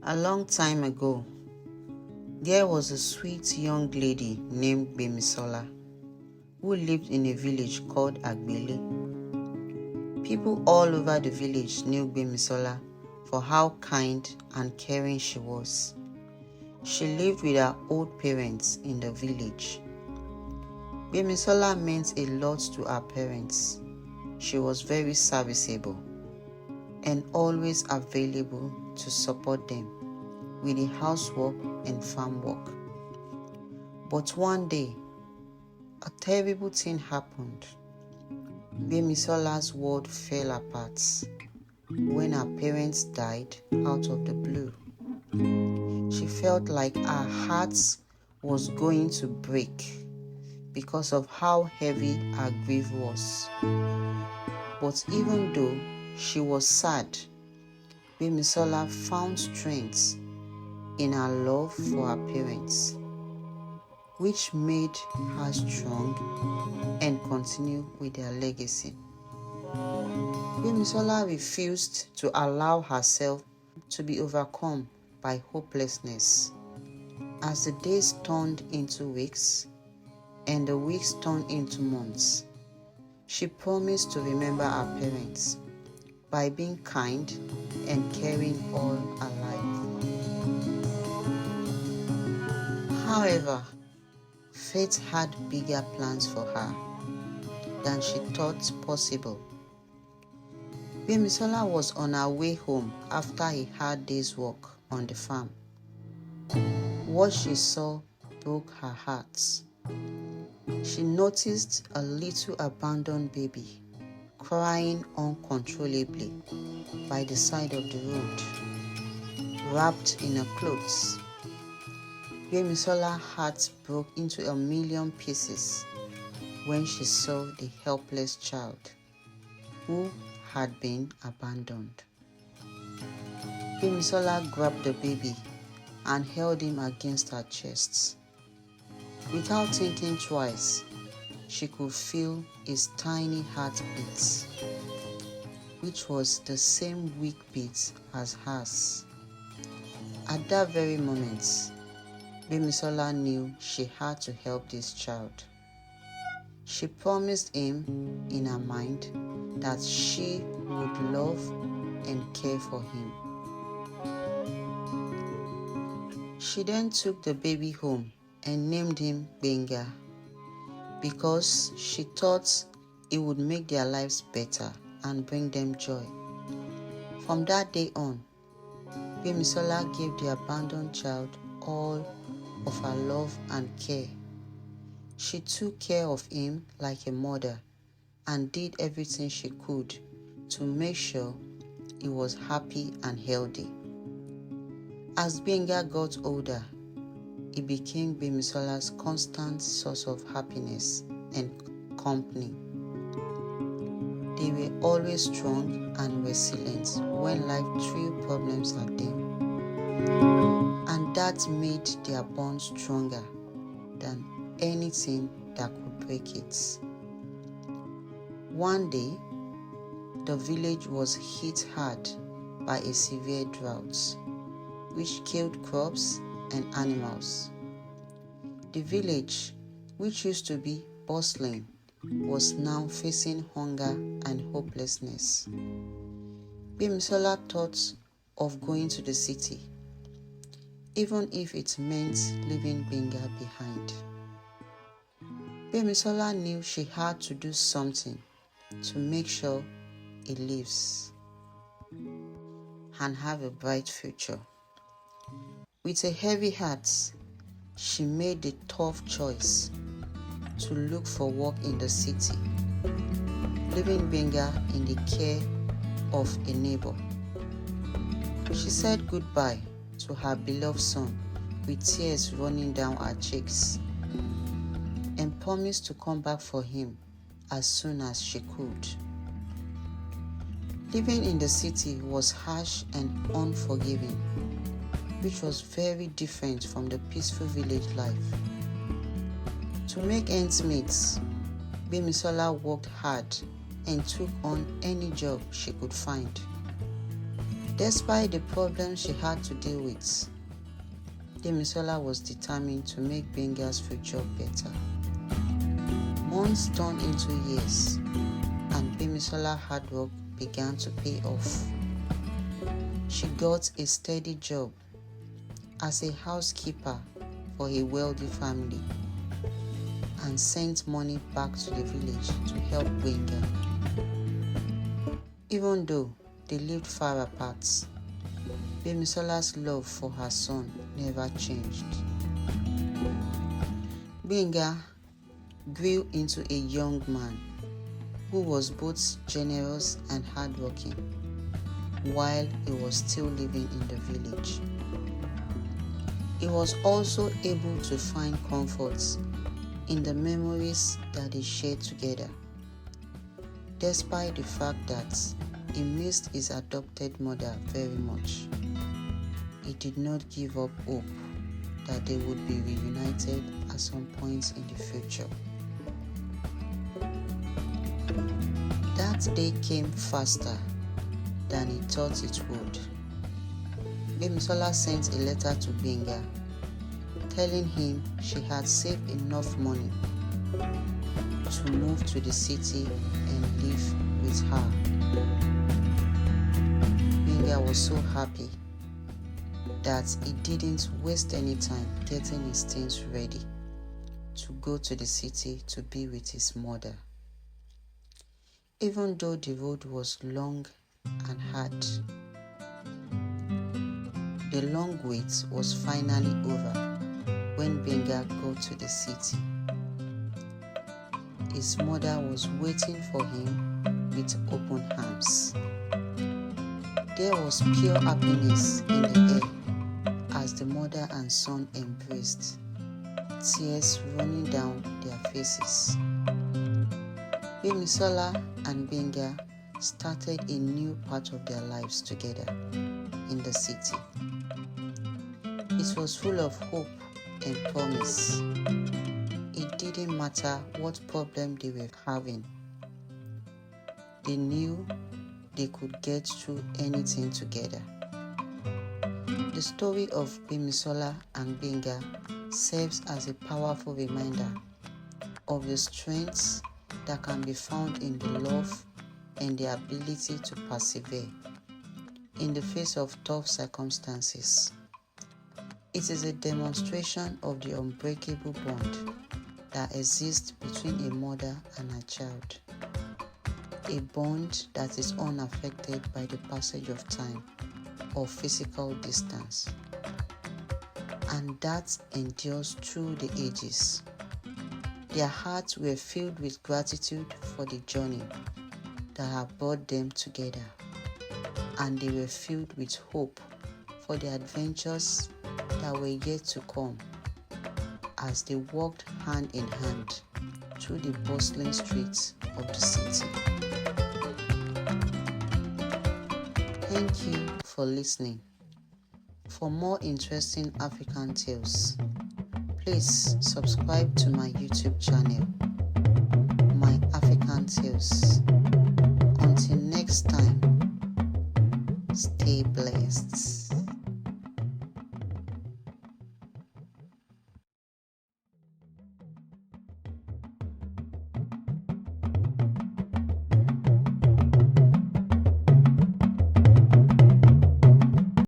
A long time ago, there was a sweet young lady named Bemisola who lived in a village called Agbele. People all over the village knew Bemisola for how kind and caring she was. She lived with her old parents in the village. Bemisola meant a lot to her parents. She was very serviceable and always available to support them with the housework and farm work. But one day, a terrible thing happened. Bemisola's world fell apart when her parents died out of the blue. She felt like her heart was going to break because of how heavy her grief was. But even though she was sad, Bemisola found strength in her love for her parents, which made her strong and continue with their legacy. Bemisola refused to allow herself to be overcome by hopelessness. As the days turned into weeks and the weeks turned into months, she promised to remember her parents by being kind and caring all her life. However, fate had bigger plans for her than she thought possible. Bemisola was on her way home after a hard day's work on the farm. What she saw broke her heart. She noticed a little abandoned baby crying uncontrollably by the side of the road, wrapped in her clothes. Bemisola's heart broke into a million pieces when she saw the helpless child who had been abandoned. Bemisola grabbed the baby and held him against her chest. Without thinking twice, she could feel his tiny heartbeat, which was the same weak beat as hers. At that very moment, Bemisola knew she had to help this child. She promised him in her mind that she would love and care for him. She then took the baby home and named him Benga because she thought it would make their lives better and bring them joy. From that day on, Bemisola gave the abandoned child all of her love and care. She took care of him like a mother and did everything she could to make sure he was happy and healthy. As Benga got older, he became Bemisola's constant source of happiness and company. They were always strong and resilient when life threw problems at them, and that made their bond stronger than anything that could break it. One day, the village was hit hard by a severe drought, which killed crops and animals. The village, which used to be bustling, was now facing hunger and hopelessness. Bemisola thought of going to the city, even if it meant leaving Benga behind. Bemisola knew she had to do something to make sure he lives and have a bright future. With a heavy heart, she made the tough choice to look for work in the city, leaving Benga in the care of a neighbor. She said goodbye to her beloved son with tears running down her cheeks and promised to come back for him as soon as she could. Living in the city was harsh and unforgiving, which was very different from the peaceful village life. To make ends meet, Bemisola worked hard and took on any job she could find. Despite the problems she had to deal with, Gbemisola was determined to make Gbenga's future better. Months turned into years, and Gbemisola's hard work began to pay off. She got a steady job as a housekeeper for a wealthy family and sent money back to the village to help Gbenga. Even though they lived far apart, Gbemisola's love for her son never changed. Gbenga grew into a young man who was both generous and hardworking while he was still living in the village. He was also able to find comfort in the memories that they shared together, despite the fact that he missed his adopted mother very much. He did not give up hope that they would be reunited at some point in the future. That day came faster than he thought it would. Gbemisola sent a letter to Gbenga telling him she had saved enough money to move to the city and live with her. Gbenga was so happy that he didn't waste any time getting his things ready to go to the city to be with his mother. Even though the road was long and hard, the long wait was finally over when Gbenga got to the city. His mother was waiting for him with open arms. There was pure happiness in the air as the mother and son embraced, tears running down their faces. Gbemisola and Gbenga started a new part of their lives together in the city. It was full of hope and promise. It didn't matter what problem they were having. They knew they could get through anything together. The story of Gbemisola and Gbenga serves as a powerful reminder of the strengths that can be found in the love and the ability to persevere in the face of tough circumstances. It is a demonstration of the unbreakable bond that exists between a mother and a child, a bond that is unaffected by the passage of time or physical distance, and that endures through the ages. Their hearts were filled with gratitude for the journey that had brought them together, and they were filled with hope for the adventures that were yet to come as they walked hand in hand through the bustling streets of the city. Thank you for listening. For more interesting African tales, please subscribe to my YouTube channel, My African Tales. Until next time, stay blessed.